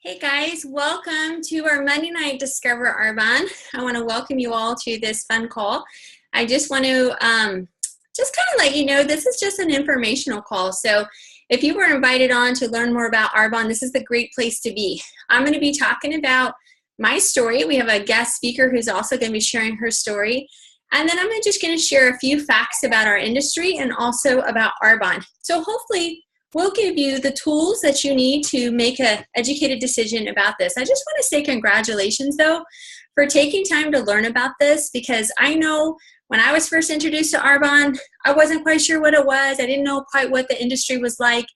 Hey guys, welcome to our Monday Night Discover Arbonne. I want to welcome you all to this fun call. I just want to just kind of let you know this is just an informational call. So if you were invited on to learn more about Arbonne, this is the great place to be. I'm going to be talking about my story. We have a guest speaker who's also going to be sharing her story. And then I'm just going to share a few facts about our industry and also about Arbonne. So hopefully we'll give you the tools that you need to make an educated decision about this. I just want to say congratulations, though, for taking time to learn about this, because I know when I was first introduced to Arbonne, I wasn't quite sure what it was. I didn't know quite what the industry was like,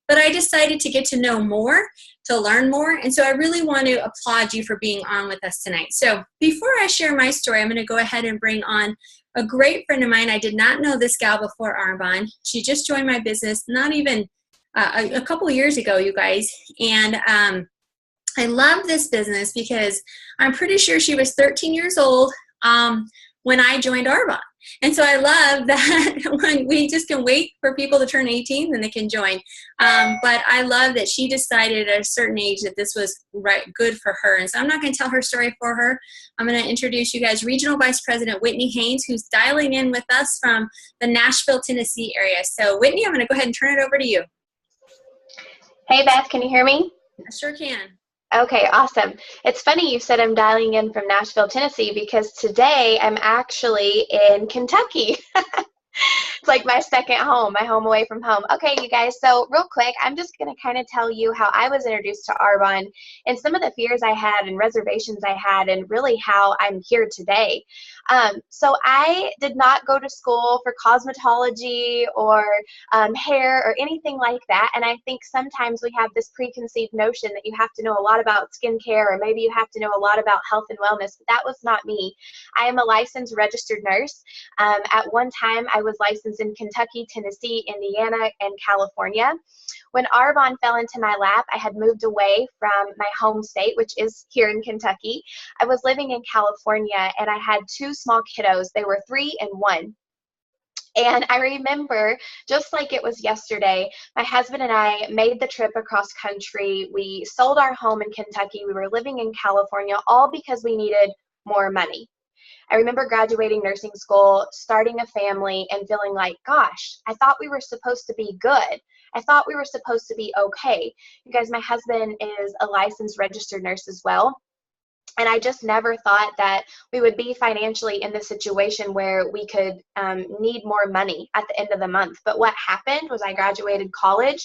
but I decided to get to know more, to learn more, and so I really want to applaud you for being on with us tonight. So before I share my story, I'm going to go ahead and bring on a great friend of mine. I did not know this gal before Arbonne. She just joined my business not even a couple years ago, you guys, and I love this business because I'm pretty sure she was 13 years old when I joined Arbonne. And so I love that when we just can wait for people to turn 18, then they can join. But I love that she decided at a certain age that this was good for her. And so I'm not going to tell her story for her. I'm going to introduce you guys Regional Vice President Whitney Haynes, who's dialing in with us from the Nashville, Tennessee area. So Whitney, I'm going to go ahead and turn it over to you. Hey Beth, can you hear me? I sure can. Okay, awesome. It's funny you said I'm dialing in from Nashville, Tennessee, because today I'm actually in Kentucky. It's like my second home, my home away from home. Okay, you guys, so real quick, I'm just going to kind of tell you how I was introduced to Arbonne and some of the fears I had and reservations I had and really how I'm here today. So I did not go to school for cosmetology or hair or anything like that, and I think sometimes we have this preconceived notion that you have to know a lot about skincare or maybe you have to know a lot about health and wellness, but that was not me. I am a licensed registered nurse. At one time, I was licensed in Kentucky, Tennessee, Indiana, and California. When Arbonne fell into my lap, I had moved away from my home state, which is here in Kentucky. I was living in California, and I had two small kiddos. They were 3 and 1. And I remember, just like it was yesterday, my husband and I made the trip across country. We sold our home in Kentucky. We were living in California, all because we needed more money. I remember graduating nursing school, starting a family, and feeling like, gosh, I thought we were supposed to be good. I thought we were supposed to be okay. You guys, my husband is a licensed registered nurse as well. And I just never thought that we would be financially in this situation where we could need more money at the end of the month. But what happened was I graduated college,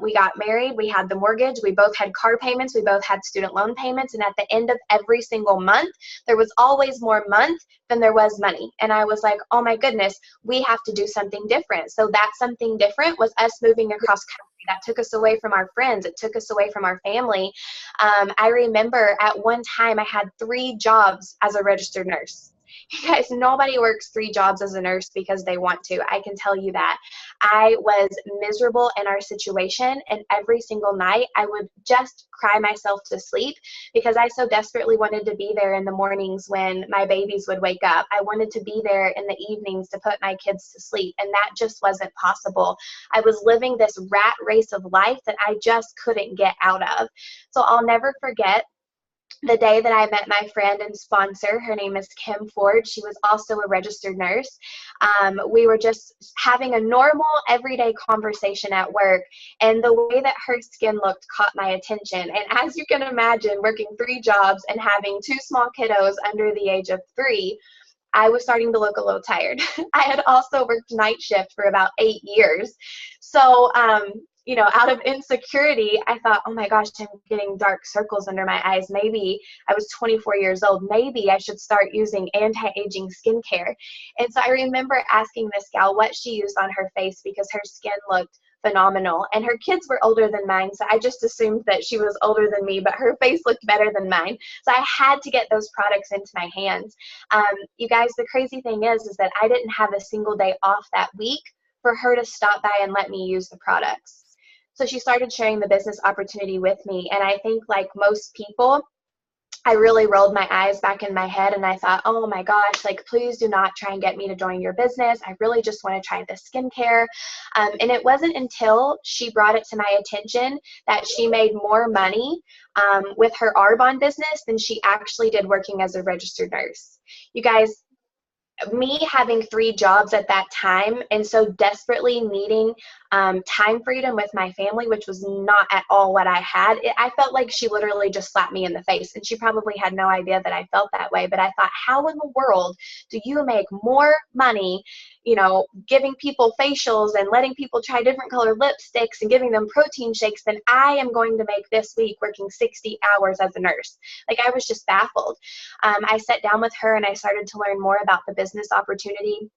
we got married, we had the mortgage, we both had car payments, we both had student loan payments, and at the end of every single month, there was always more month than there was money. And I was like, oh my goodness, we have to do something different. So that something different was us moving across country. That took us away from our friends. It took us away from our family. I remember at one time I had 3 jobs as a registered nurse. You guys, nobody works 3 jobs as a nurse because they want to. I can tell you that. I was miserable in our situation, and every single night I would just cry myself to sleep because I so desperately wanted to be there in the mornings when my babies would wake up. I wanted to be there in the evenings to put my kids to sleep, and that just wasn't possible. I was living this rat race of life that I just couldn't get out of. So I'll never forget the day that I met my friend and sponsor. Her name is Kim Ford. She was also a registered nurse. We were just having a normal, everyday conversation at work, and the way that her skin looked caught my attention. And as you can imagine, working 3 jobs and having 2 small kiddos under the age of 3, I was starting to look a little tired. I had also worked night shift for about 8 years. So, you know, out of insecurity, I thought, oh my gosh, I'm getting dark circles under my eyes. Maybe I was 24 years old. Maybe I should start using anti-aging skincare. And so I remember asking this gal what she used on her face because her skin looked phenomenal. And her kids were older than mine, so I just assumed that she was older than me, but her face looked better than mine. So I had to get those products into my hands. You guys, the crazy thing is that I didn't have a single day off that week for her to stop by and let me use the products. So she started sharing the business opportunity with me, and I think like most people, I really rolled my eyes back in my head and I thought, oh my gosh, like, please do not try and get me to join your business. I really just want to try this skincare. And it wasn't until she brought it to my attention that she made more money with her Arbonne business than she actually did working as a registered nurse. You guys, me having 3 jobs at that time and so desperately needing time freedom with my family, which was not at all what I had, I felt like she literally just slapped me in the face. And she probably had no idea that I felt that way. But I thought, how in the world do you make more money, you know, giving people facials and letting people try different color lipsticks and giving them protein shakes than I am going to make this week working 60 hours as a nurse? Like, I was just baffled. I sat down with her and I started to learn more about the business opportunity.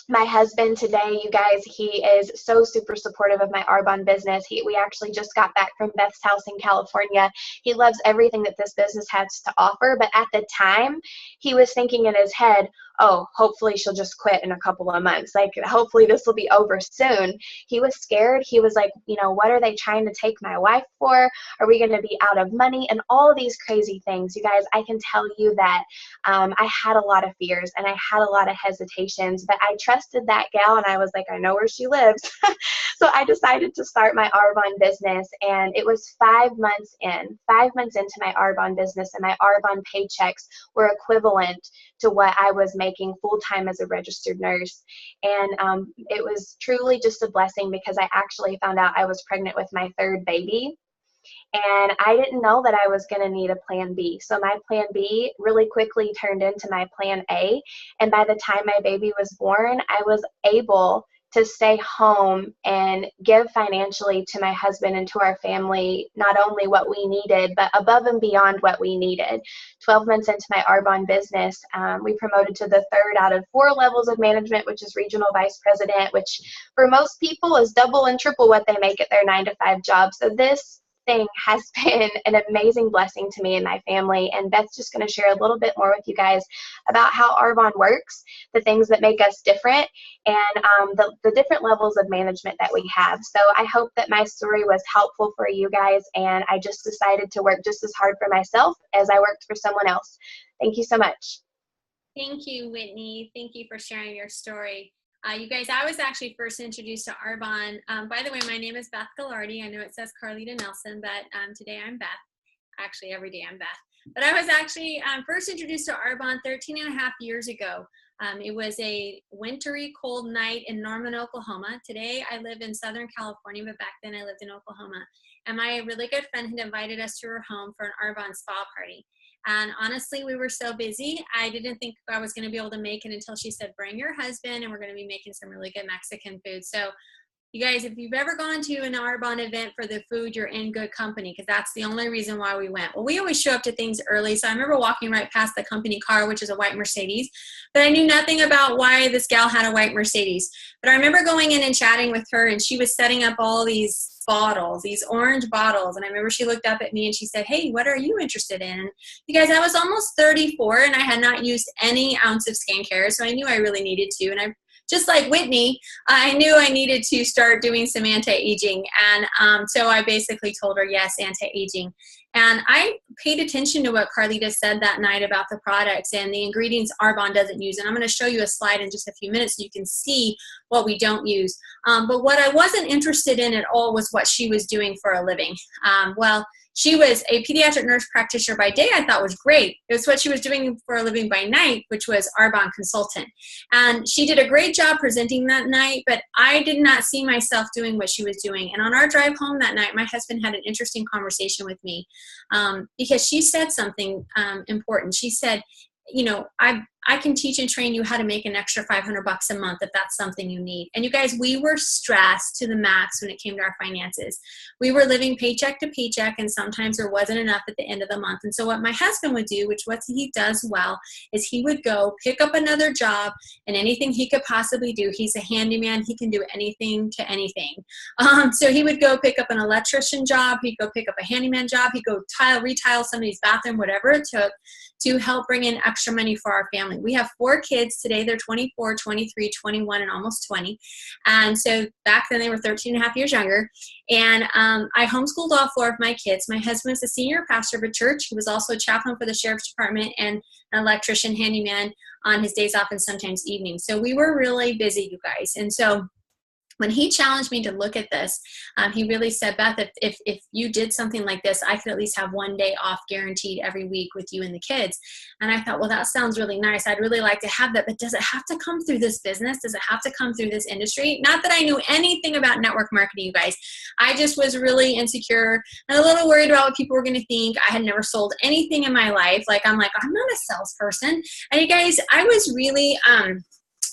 My husband today, you guys, he is so super supportive of my Arbonne business. We actually just got back from Beth's house in California. He loves everything that this business has to offer. But at the time, he was thinking in his head, oh, hopefully she'll just quit in a couple of months. Like, hopefully this will be over soon. He was scared. He was like, you know, what are they trying to take my wife for? Are we going to be out of money? And all of these crazy things. You guys, I can tell you that I had a lot of fears and I had a lot of hesitations, but I trusted that gal and I was like, I know where she lives. So I decided to start my Arbonne business, and it was 5 months into my Arbonne business, and my Arbonne paychecks were equivalent to what I was making full-time as a registered nurse. And it was truly just a blessing because I actually found out I was pregnant with my 3rd baby. And I didn't know that I was going to need a plan B. So my plan B really quickly turned into my plan A. And by the time my baby was born, I was able to stay home and give financially to my husband and to our family, not only what we needed, but above and beyond what we needed. 12 months into my Arbonne business, we promoted to the 3rd out of 4 levels of management, which is regional vice president, which for most people is double and triple what they make at their 9-to-5 job. So this thing has been an amazing blessing to me and my family. And Beth's just going to share a little bit more with you guys about how Arbonne works, the things that make us different, and the different levels of management that we have. So I hope that my story was helpful for you guys, and I just decided to work just as hard for myself as I worked for someone else. Thank you so much. Thank you, Whitney. Thank you for sharing your story. You guys, I was actually first introduced to Arbonne. By the way, my name is Beth Gallardi. I know it says Carleeta Nelson, but today I'm Beth. Actually, every day I'm Beth. But I was actually first introduced to Arbonne 13 and a half years ago. It was a wintry, cold night in Norman, Oklahoma. Today I live in Southern California, but back then I lived in Oklahoma. And my really good friend had invited us to her home for an Arbonne spa party. And honestly, we were so busy, I didn't think I was going to be able to make it until she said, bring your husband, and we're going to be making some really good Mexican food. So you guys, if you've ever gone to an Arbonne event for the food, you're in good company, because that's the only reason why we went. Well, we always show up to things early. So I remember walking right past the company car, which is a white Mercedes, but I knew nothing about why this gal had a white Mercedes. But I remember going in and chatting with her, and she was setting up all these bottles, these orange bottles. And I remember she looked up at me and she said, hey, what are you interested in? And you guys, I was almost 34 and I had not used any ounce of skincare. So I knew I really needed to. And I, just like Whitney, I knew I needed to start doing some anti-aging. And so I basically told her, yes, anti-aging. And I paid attention to what Carleeta said that night about the products and the ingredients Arbonne doesn't use. And I'm going to show you a slide in just a few minutes so you can see what we don't use. But what I wasn't interested in at all was what she was doing for a living. Well, she was a pediatric nurse practitioner by day. I thought was great. It was what she was doing for a living by night, which was Arbonne consultant. And she did a great job presenting that night, but I did not see myself doing what she was doing. And on our drive home that night, my husband had an interesting conversation with me because she said something important. She said, you know, I can teach and train you how to make an extra $500 a month if that's something you need. And you guys, we were stressed to the max when it came to our finances. We were living paycheck to paycheck, and sometimes there wasn't enough at the end of the month. And so what my husband would do, which what he does well, is he would go pick up another job, and anything he could possibly do. He's a handyman. He can do anything to anything. So he would go pick up an electrician job. He'd go pick up a handyman job. He'd go retile somebody's bathroom, whatever it took to help bring in extra money for our family. family. We have 4 kids today. They're 24, 23, 21, and almost 20. And so back then they were 13 and a half years younger. And I homeschooled all 4 of my kids. My husband was a senior pastor of a church. He was also a chaplain for the sheriff's department and an electrician handyman on his days off and sometimes evenings. So we were really busy, you guys. And so when he challenged me to look at this, he really said, Beth, if you did something like this, I could at least have 1 day off guaranteed every week with you and the kids. And I thought, well, that sounds really nice. I'd really like to have that, but does it have to come through this business? Does it have to come through this industry? Not that I knew anything about network marketing, you guys. I just was really insecure and a little worried about what people were going to think. I had never sold anything in my life. I'm not a salesperson. And you guys, I was really,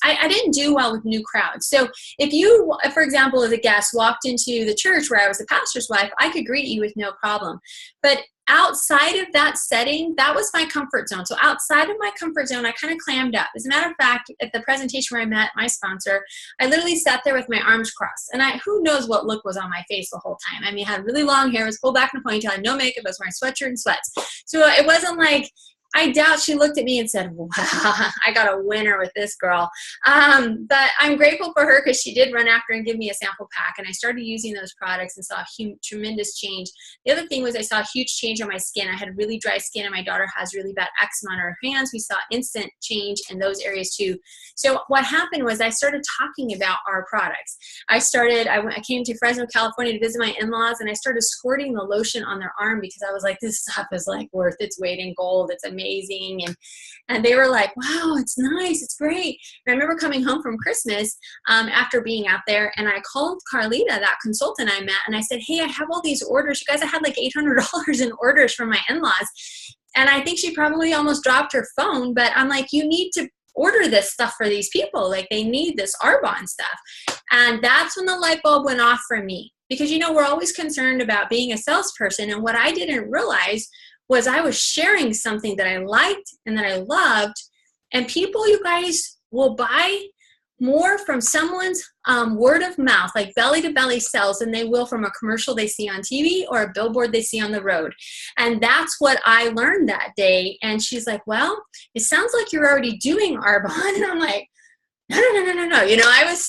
I didn't do well with new crowds. So if you, for example, as a guest walked into the church where I was the pastor's wife, I could greet you with no problem. But outside of that setting, that was my comfort zone. So outside of my comfort zone, I kind of clammed up. As a matter of fact, at the presentation where I met my sponsor, I literally sat there with my arms crossed. And who knows what look was on my face the whole time. I mean, I had really long hair, was pulled back in a ponytail, I had no makeup, I was wearing a sweatshirt and sweats. So it wasn't like, I doubt she looked at me and said, wow, I got a winner with this girl. But I'm grateful for her because she did run after and give me a sample pack. And I started using those products and saw a tremendous change. The other thing was I saw a huge change on my skin. I had really dry skin and my daughter has really bad eczema on her hands. We saw instant change in those areas too. So what happened was I started talking about our products. I came to Fresno, California to visit my in-laws and I started squirting the lotion on their arm because I was like, this stuff is like worth its weight in gold. It's amazing. And they were like, wow, it's nice, it's great. And I remember coming home from Christmas after being out there, and I called Carleeta, that consultant I met, and I said, hey, I have all these orders. You guys, I had like $800 in orders from my in-laws. And I think she probably almost dropped her phone, but I'm like, you need to order this stuff for these people. Like, they need this Arbonne stuff. And that's when the light bulb went off for me. Because, we're always concerned about being a salesperson. And what I didn't realize was I was sharing something that I liked and that I loved. And people, you guys, will buy more from someone's word of mouth, like belly to belly sales, than they will from a commercial they see on TV or a billboard they see on the road. And that's what I learned that day. And she's like, well, it sounds like you're already doing Arbonne. And I'm like, no. I was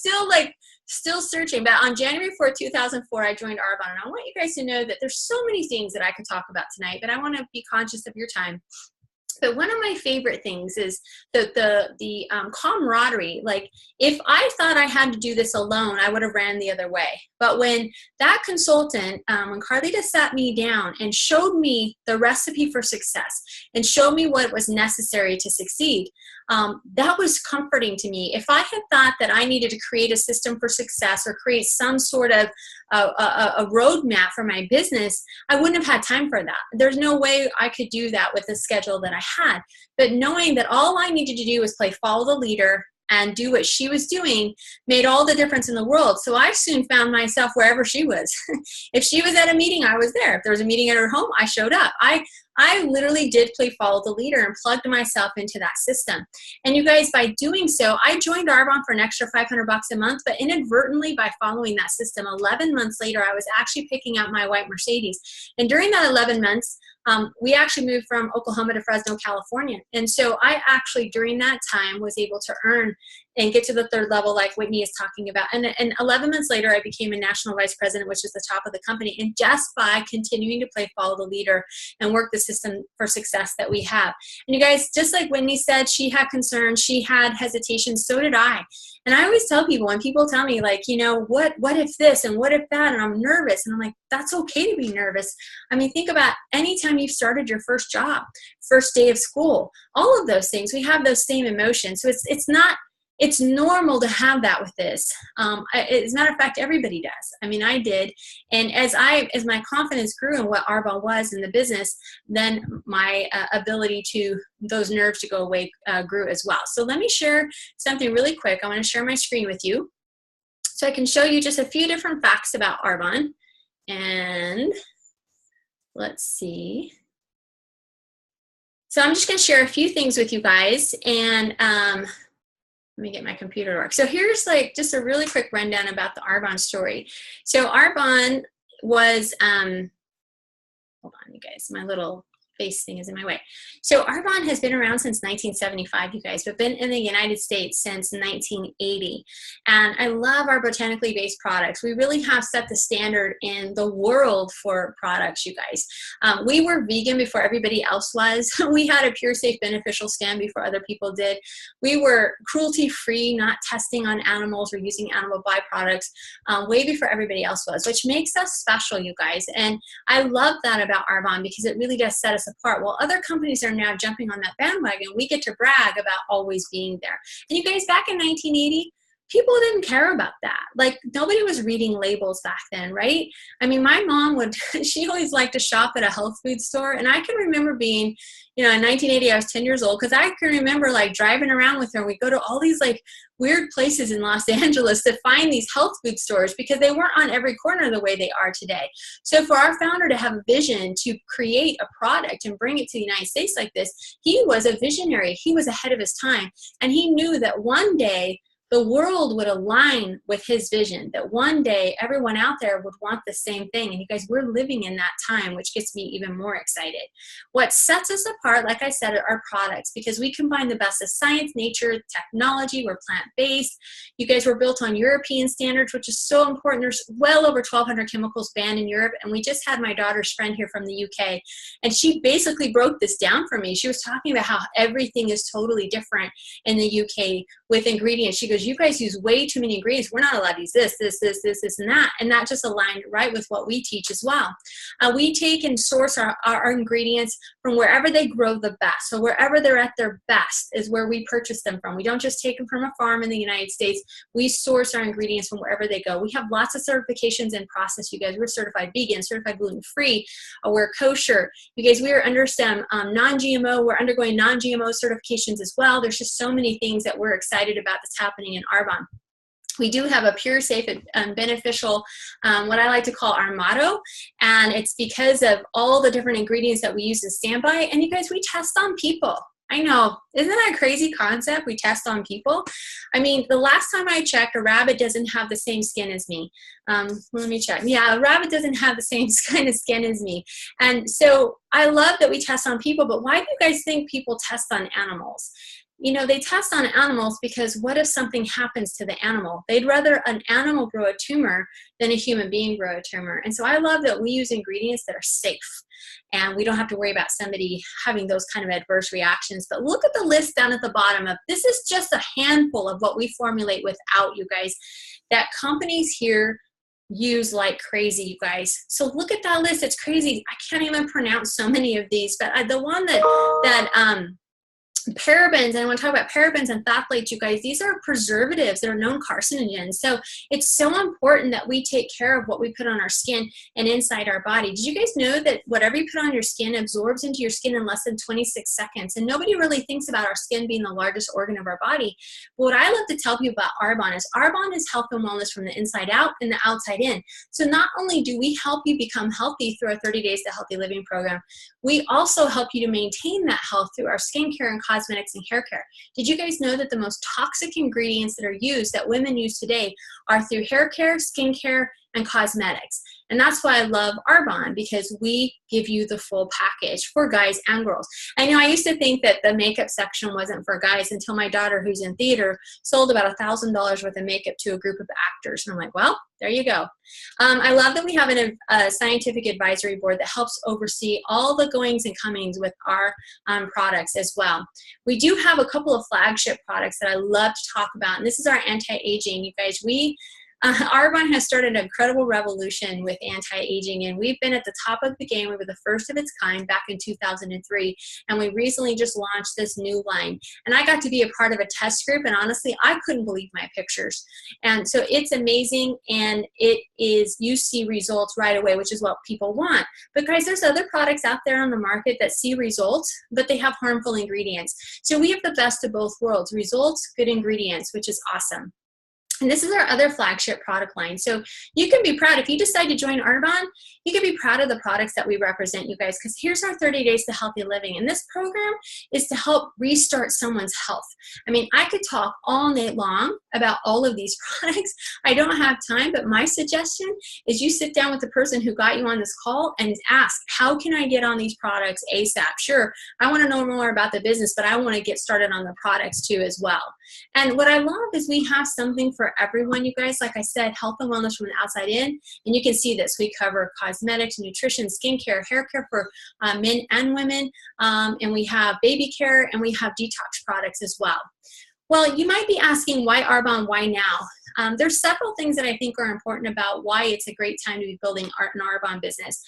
still searching. But on January 4th, 2004, I joined Arbonne. And I want you guys to know that there's so many things that I could talk about tonight, but I want to be conscious of your time. But one of my favorite things is the camaraderie. Like, if I thought I had to do this alone, I would have ran the other way. But when that consultant, when Carleeta sat me down and showed me the recipe for success and showed me what was necessary to succeed, that was comforting to me. If I had thought that I needed to create a system for success or create some sort of a roadmap for my business, I wouldn't have had time for that. There's no way I could do that with the schedule that I had. But knowing that all I needed to do was follow the leader and do what she was doing made all the difference in the world. So I soon found myself wherever she was. If she was at a meeting, I was there. If there was a meeting at her home, I showed up. I literally did follow the leader and plugged myself into that system. And you guys, by doing so, I joined Arbonne for an extra $500 a month, but inadvertently by following that system, 11 months later, I was actually picking up my white Mercedes. And during that 11 months, we actually moved from Oklahoma to Fresno, California. And so I actually, during that time, was able to earn and get to the 3rd level like Whitney is talking about. And 11 months later, I became a national vice president, which is the top of the company. And just by continuing to follow the leader and work the system for success that we have. And you guys, just like Whitney said, she had concerns, she had hesitation, so did I. And I always tell people, when people tell me like, what if this and what if that, and I'm nervous, and I'm like, that's okay to be nervous. I mean, think about anytime you've started your first job, first day of school, all of those things, we have those same emotions. So it's normal to have that with this. As a matter of fact, everybody does. I mean, I did. And as my confidence grew in what Arbonne was in the business, then my ability to, those nerves to go away grew as well. So let me share something really quick. I want to share my screen with you so I can show you just a few different facts about Arbonne. And let's see. So I'm just going to share a few things with you guys, and let me get my computer to work. So here's just a really quick rundown about the Arbonne story. So Arbonne was, hold on you guys, my little face thing is in my way. So Arbonne has been around since 1975, you guys, but been in the United States since 1980. And I love our botanically based products. We really have set the standard in the world for products, you guys. We were vegan before everybody else was. We had a pure, safe, beneficial stand before other people did. We were cruelty-free, not testing on animals or using animal byproducts way before everybody else was, which makes us special, you guys. And I love that about Arbonne because it really does set us apart. While other companies are now jumping on that bandwagon, we get to brag about always being there. And you guys, back in 1980, people didn't care about that. Like, nobody was reading labels back then, right? I mean, my mom would, she always liked to shop at a health food store. And I can remember being, in 1980, I was 10 years old, because I can remember like driving around with her, and we'd go to all these like weird places in Los Angeles to find these health food stores because they weren't on every corner the way they are today. So for our founder to have a vision to create a product and bring it to the United States like this, he was a visionary. He was ahead of his time. And he knew that one day the world would align with his vision, that one day everyone out there would want the same thing. And you guys, we're living in that time, which gets me even more excited. What sets us apart, like I said, are our products, because we combine the best of science, nature, technology. We're plant-based. You guys, were built on European standards, which is so important. There's well over 1,200 chemicals banned in Europe. And we just had my daughter's friend here from the UK, and she basically broke this down for me. She was talking about how everything is totally different in the UK with ingredients. She goes, you guys use way too many ingredients. We're not allowed to use this, and that. And that just aligned right with what we teach as well. We take and source our ingredients from wherever they grow the best. So wherever they're at their best is where we purchase them from. We don't just take them from a farm in the United States. We source our ingredients from wherever they go. We have lots of certifications in process, you guys. We're certified vegan, certified gluten-free. We're kosher. You guys, we are under some non-GMO. We're undergoing non-GMO certifications as well. There's just so many things that we're excited about that's happening in Arbonne. We do have a pure, safe, and beneficial, what I like to call our motto, and it's because of all the different ingredients that we use in standby. And you guys, we test on people. I know, isn't that a crazy concept? We test on people. I mean, the last time I checked, a rabbit doesn't have the same skin as me. Let me check. Yeah, a rabbit doesn't have the same kind of skin as me. And so I love that we test on people, but why do you guys think people test on animals? They test on animals because what if something happens to the animal? They'd rather an animal grow a tumor than a human being grow a tumor. And so I love that we use ingredients that are safe, and we don't have to worry about somebody having those kind of adverse reactions. But look at the list down at the bottom of this is just a handful of what we formulate without, you guys, that companies here use like crazy, you guys. So look at that list. It's crazy. I can't even pronounce so many of these, but the one that parabens, and I want to talk about parabens and phthalates, you guys. These are preservatives that are known carcinogens. So it's so important that we take care of what we put on our skin and inside our body. Did you guys know that whatever you put on your skin absorbs into your skin in less than 26 seconds? And nobody really thinks about our skin being the largest organ of our body. But what I love to tell people about Arbonne is health and wellness from the inside out and the outside in. So not only do we help you become healthy through our 30 Days to Healthy Living program, we also help you to maintain that health through our skincare and cosmetics and hair care. Did you guys know that the most toxic ingredients that are used, that women use today, are through hair care, skincare, and cosmetics? And that's why I love Arbonne, because we give you the full package for guys and girls. I know I used to think that the makeup section wasn't for guys until my daughter, who's in theater, sold about $1,000 worth of makeup to a group of actors. And I'm like, well, there you go. I love that we have a scientific advisory board that helps oversee all the goings and comings with our products as well. We do have a couple of flagship products that I love to talk about, and this is our anti-aging. You guys, Arbonne has started an incredible revolution with anti-aging, and we've been at the top of the game. We were the first of its kind back in 2003, and we recently just launched this new line. And I got to be a part of a test group, and honestly, I couldn't believe my pictures. And so it's amazing, and you see results right away, which is what people want. But guys, there's other products out there on the market that see results, but they have harmful ingredients. So we have the best of both worlds: results, good ingredients, which is awesome. And this is our other flagship product line. So you can be proud. If you decide to join Arbonne, you can be proud of the products that we represent, you guys, because here's our 30 Days to Healthy Living. And this program is to help restart someone's health. I mean, I could talk all night long about all of these products. I don't have time, but my suggestion is you sit down with the person who got you on this call and ask, how can I get on these products ASAP? Sure, I want to know more about the business, but I want to get started on the products too as well. And what I love is we have something for everyone, you guys. Like I said, health and wellness from the outside in. And you can see this. We cover cosmetics, nutrition, skincare, hair care for men and women. And we have baby care, and we have detox products as well. Well, you might be asking, why Arbonne, why now? There's several things that I think are important about why it's a great time to be building an Arbonne business.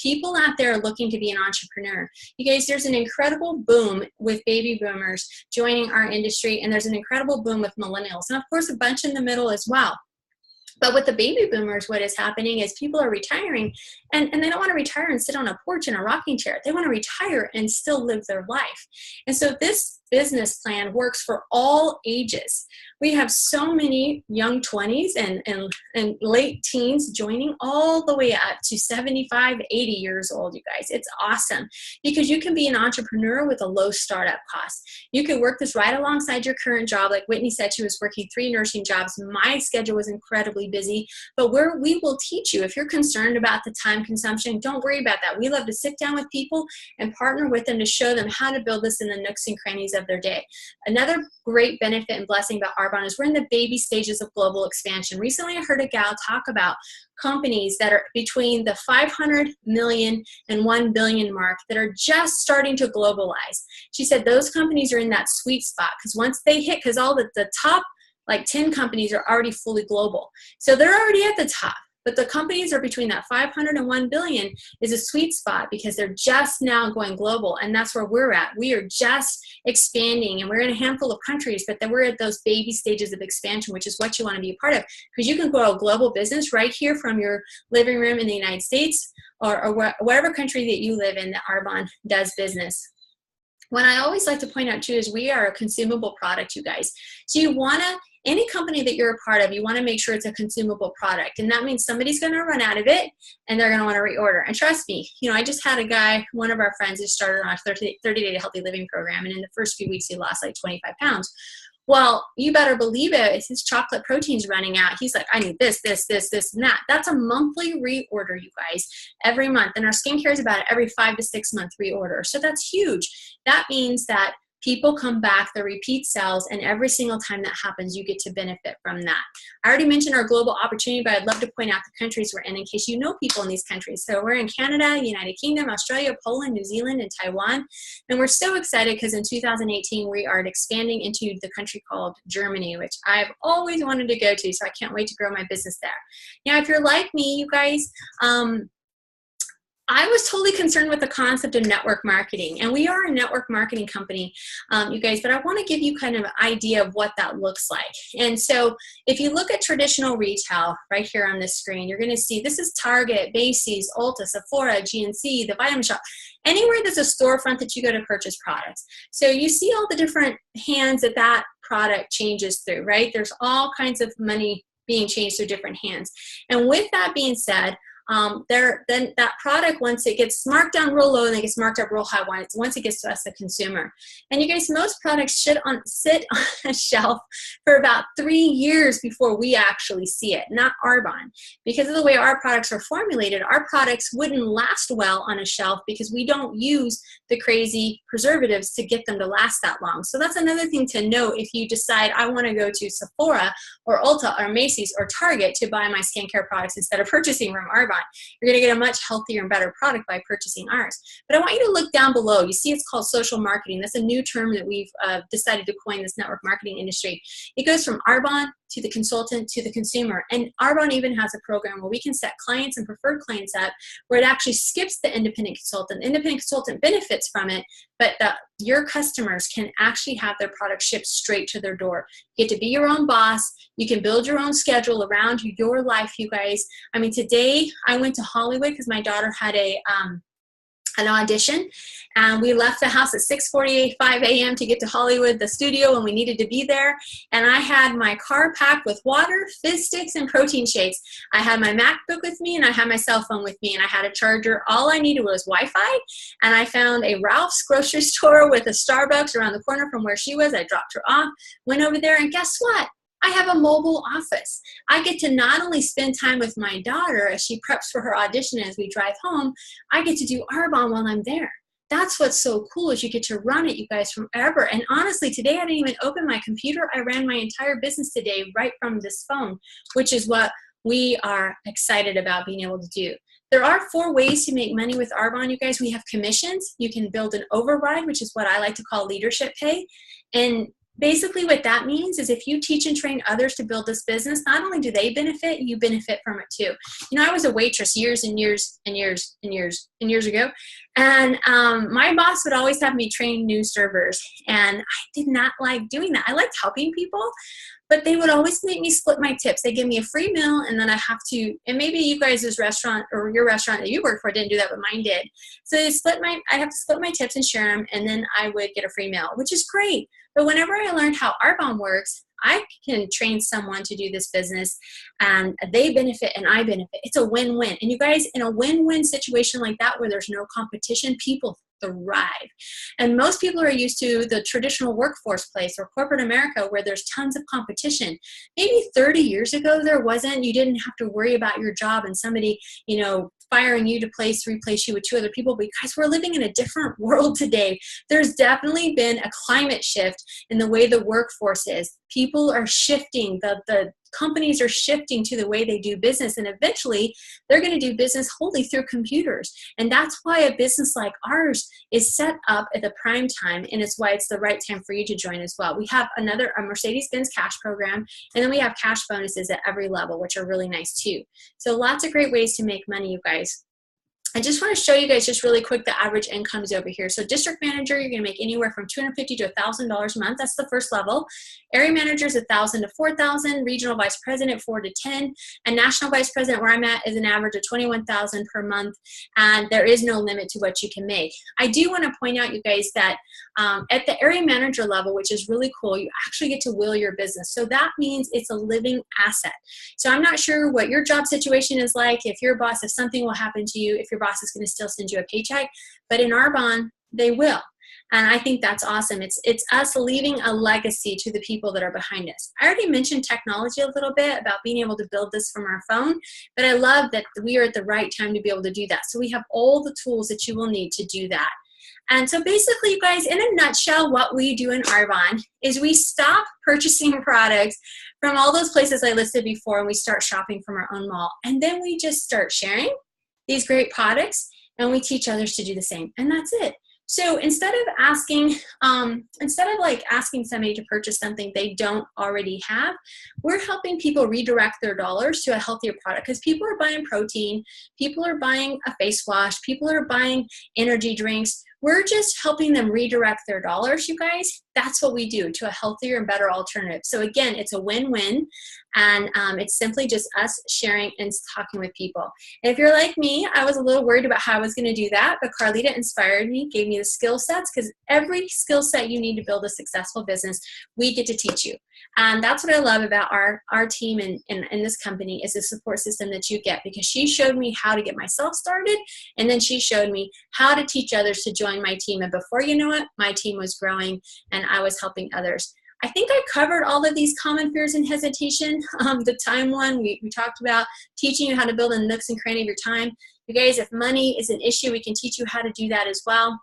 People out there are looking to be an entrepreneur. You guys, there's an incredible boom with baby boomers joining our industry, and there's an incredible boom with millennials, and of course a bunch in the middle as well. But with the baby boomers, what is happening is people are retiring, and they don't want to retire and sit on a porch in a rocking chair. They want to retire and still live their life. And so this business plan works for all ages. We have so many young 20s and late teens joining, all the way up to 75, 80 years old, you guys. It's awesome because you can be an entrepreneur with a low startup cost. You can work this right alongside your current job. Like Whitney said, she was working 3 nursing jobs. My schedule was incredibly busy, but we will teach you. If you're concerned about the time consumption, don't worry about that. We love to sit down with people and partner with them to show them how to build this in the nooks and crannies of their day. Another great benefit and blessing about Arbonne is we're in the baby stages of global expansion. Recently, I heard a gal talk about companies that are between the 500 million and 1 billion mark that are just starting to globalize. She said those companies are in that sweet spot because once they hit, because all the top like 10 companies are already fully global. So they're already at the top. But the companies are between that 500 and 1 billion is a sweet spot because they're just now going global, and that's where we're at. We are just expanding, and we're in a handful of countries, but then we're at those baby stages of expansion, which is what you want to be a part of, because you can grow a global business right here from your living room in the United States or whatever country that you live in that Arbonne does business. What I always like to point out too is we are a consumable product, you guys. So you want to, any company that you're a part of, you want to make sure it's a consumable product. And that means somebody's going to run out of it and they're going to want to reorder. And trust me, I just had a guy, one of our friends, who started on a 30-day healthy living program. And in the first few weeks, he lost like 25 pounds. Well, you better believe it. It's his chocolate protein's running out. He's like, I need this, and that. That's a monthly reorder, you guys, every month. And our skincare is about every 5 to 6 month reorder. So that's huge. That means that people come back, the repeat sales, and every single time that happens, you get to benefit from that. I already mentioned our global opportunity, but I'd love to point out the countries we're in case you know people in these countries. So we're in Canada, United Kingdom, Australia, Poland, New Zealand, and Taiwan. And we're so excited because in 2018, we are expanding into the country called Germany, which I've always wanted to go to, so I can't wait to grow my business there. Now, if you're like me, you guys, I was totally concerned with the concept of network marketing, and we are a network marketing company, you guys, but I want to give you kind of an idea of what that looks like. And so if you look at traditional retail right here on this screen, you're going to see this is Target, Macy's, Ulta, Sephora, GNC, the Vitamin Shop, anywhere there's a storefront that you go to purchase products. So you see all the different hands that product changes through, right? There's all kinds of money being changed through different hands. And with that being said, then that product, once it gets marked down real low and it gets marked up real high once it gets to us, the consumer. And you guys, most products sit on a shelf for about 3 years before we actually see it, not Arbonne. Because of the way our products are formulated, our products wouldn't last well on a shelf because we don't use the crazy preservatives to get them to last that long. So that's another thing to note if you decide I want to go to Sephora or Ulta or Macy's or Target to buy my skincare products instead of purchasing from Arbonne. You're going to get a much healthier and better product by purchasing ours. But I want you to look down below. You see it's called social marketing. That's a new term that we've decided to coin this network marketing industry. It goes from Arbonne to the consultant to the consumer. And Arbonne even has a program where we can set clients and preferred clients up where it actually skips the independent consultant. The independent consultant benefits from it, but your customers can actually have their product shipped straight to their door. You get to be your own boss. You can build your own schedule around your life, you guys. I mean, today I went to Hollywood because my daughter had a an audition, and we left the house at 6:45 a.m. to get to Hollywood, the studio, and we needed to be there. And I had my car packed with water, fizz sticks, and protein shakes. I had my MacBook with me, and I had my cell phone with me, and I had a charger. All I needed was Wi-Fi, and I found a Ralph's grocery store with a Starbucks around the corner from where she was. I dropped her off, went over there, and guess what? I have a mobile office. I get to not only spend time with my daughter as she preps for her audition as we drive home, I get to do Arbonne while I'm there. That's what's so cool, is you get to run it, you guys, from ever. And honestly, today I didn't even open my computer. I ran my entire business today right from this phone, which is what we are excited about being able to do. There are 4 ways to make money with Arbonne, you guys. We have commissions. You can build an override, which is what I like to call leadership pay. And basically what that means is if you teach and train others to build this business, not only do they benefit, you benefit from it too. You know, I was a waitress years and years and years and years and years ago, and my boss would always have me train new servers, and I did not like doing that. I liked helping people, but they would always make me split my tips. They give me a free meal, and then I have to, and maybe you guys' restaurant or your restaurant that you work for didn't do that, but mine did. So I have to split my tips and share them, and then I would get a free meal, which is great. But whenever I learned how Arbonne works, I can train someone to do this business, and they benefit and I benefit. It's a win-win. And you guys, in a win-win situation like that where there's no competition, people thrive. And most people are used to the traditional workforce place or corporate America where there's tons of competition. Maybe 30 years ago there wasn't. You didn't have to worry about your job and somebody, you know, firing you to replace you with 2 other people. But guys, we're living in a different world today. There's definitely been a climate shift in the way the workforce is. People are shifting. The companies are shifting to the way they do business, and eventually they're going to do business wholly through computers. And that's why a business like ours is set up at the prime time, and it's why it's the right time for you to join as well. We have a Mercedes-Benz cash program, and then we have cash bonuses at every level, which are really nice too. So lots of great ways to make money, you guys. I just want to show you guys just really quick the average incomes over here. So district manager, you're going to make anywhere from $250 to $1,000 a month. That's the first level. Area manager is $1,000 to $4,000. Regional vice president, $4,000 to $10,000. And national vice president, where I'm at, is an average of $21,000 per month. And there is no limit to what you can make. I do want to point out, you guys, that at the area manager level, which is really cool, you actually get to will your business. So that means it's a living asset. So I'm not sure what your job situation is like, if something will happen to you, if your boss is going to still send you a paycheck, but in Arbonne, they will. And I think that's awesome. It's us leaving a legacy to the people that are behind us. I already mentioned technology a little bit about being able to build this from our phone, but I love that we are at the right time to be able to do that. So we have all the tools that you will need to do that. And so basically, you guys, in a nutshell, what we do in Arbonne is we stop purchasing products from all those places I listed before, and we start shopping from our own mall. And then we just start sharing these great products, and we teach others to do the same. And that's it. So instead of asking somebody to purchase something they don't already have, we're helping people redirect their dollars to a healthier product, because people are buying protein, people are buying a face wash, people are buying energy drinks. We're just helping them redirect their dollars, you guys. That's what we do, to a healthier and better alternative. So again, it's a win-win, and it's simply just us sharing and talking with people. And if you're like me, I was a little worried about how I was going to do that, but Carleeta inspired me, gave me the skill sets, because every skill set you need to build a successful business, we get to teach you. And that's what I love about our team in this company, is the support system that you get, because she showed me how to get myself started, and then she showed me how to teach others to join my team. And before you know it, my team was growing and I was helping others. I think I covered all of these common fears and hesitation. The time one, we talked about teaching you how to build a nooks and cranny of your time. You guys, if money is an issue, we can teach you how to do that as well.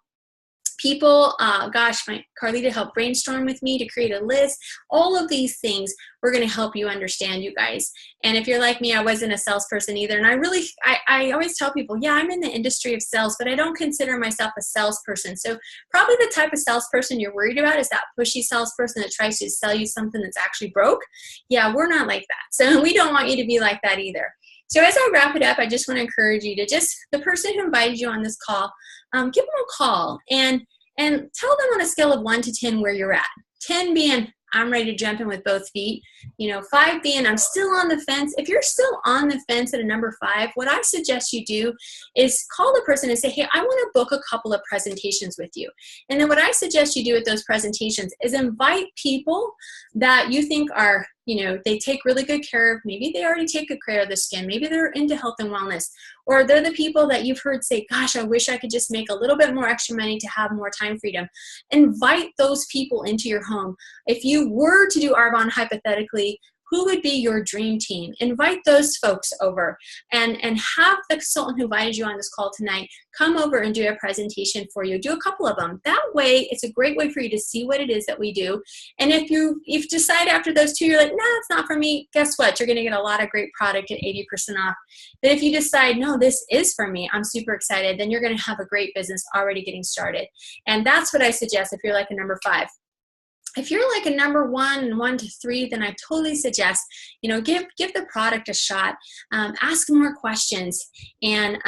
People, Carleeta helped brainstorm with me to create a list. All of these things we're going to help you understand, you guys. And if you're like me, I wasn't a salesperson either. And I always tell people, yeah, I'm in the industry of sales, but I don't consider myself a salesperson. So probably the type of salesperson you're worried about is that pushy salesperson that tries to sell you something that's actually broke. Yeah, we're not like that. So we don't want you to be like that either. So as I wrap it up, I just want to encourage you to the person who invited you on this call, give them a call and tell them on a scale of 1 to 10 where you're at. 10 being, I'm ready to jump in with both feet. You know, 5 being I'm still on the fence. If you're still on the fence at a number 5, what I suggest you do is call the person and say, hey, I want to book a couple of presentations with you. And then what I suggest you do with those presentations is invite people that you think are, you know, they take really good care of, maybe they already take good care of their skin, maybe they're into health and wellness, or they're the people that you've heard say, gosh, I wish I could just make a little bit more extra money to have more time freedom. Invite those people into your home. If you were to do Arbonne hypothetically, who would be your dream team? Invite those folks over and have the consultant who invited you on this call tonight come over and do a presentation for you. Do a couple of them. That way, it's a great way for you to see what it is that we do. And if you decide after those 2, you're like, nah, it's not for me, guess what? You're going to get a lot of great product at 80% off. But if you decide, no, this is for me, I'm super excited, then you're going to have a great business already getting started. And that's what I suggest if you're like a number 5. If you're like a number 1 and 1 to 3, then I totally suggest, you know, give the product a shot, ask more questions, and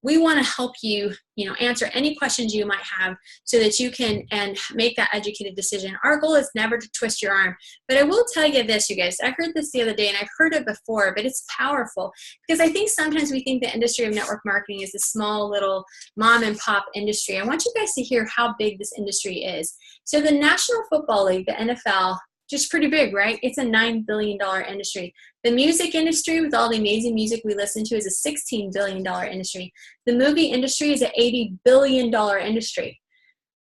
we want to help you, you know, answer any questions you might have so that you can and make that educated decision. Our goal is never to twist your arm, but I will tell you this, you guys. I heard this the other day, and I've heard it before, but it's powerful because I think sometimes we think the industry of network marketing is a small little mom and pop industry. I want you guys to hear how big this industry is. So the National Football League, the NFL, just pretty big, right? It's a $9 billion industry. The music industry, with all the amazing music we listen to, is a $16 billion industry. The movie industry is an $80 billion industry.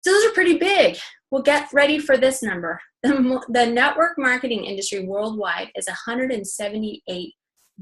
So those are pretty big. Well, get ready for this number. The network marketing industry worldwide is a $178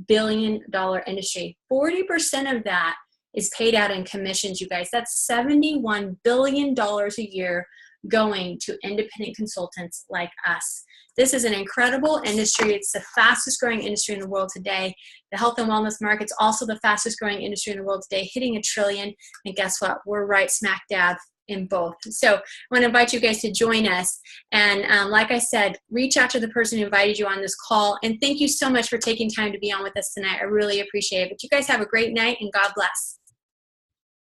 billion industry. 40% of that is paid out in commissions, you guys. That's $71 billion a year going to independent consultants like us. This is an incredible industry. It's the fastest growing industry in the world today. The health and wellness market's also the fastest growing industry in the world today, hitting $1 trillion. And guess what? We're right smack dab in both. So I want to invite you guys to join us. And like I said, reach out to the person who invited you on this call. And thank you so much for taking time to be on with us tonight. I really appreciate it. But you guys have a great night, and God bless.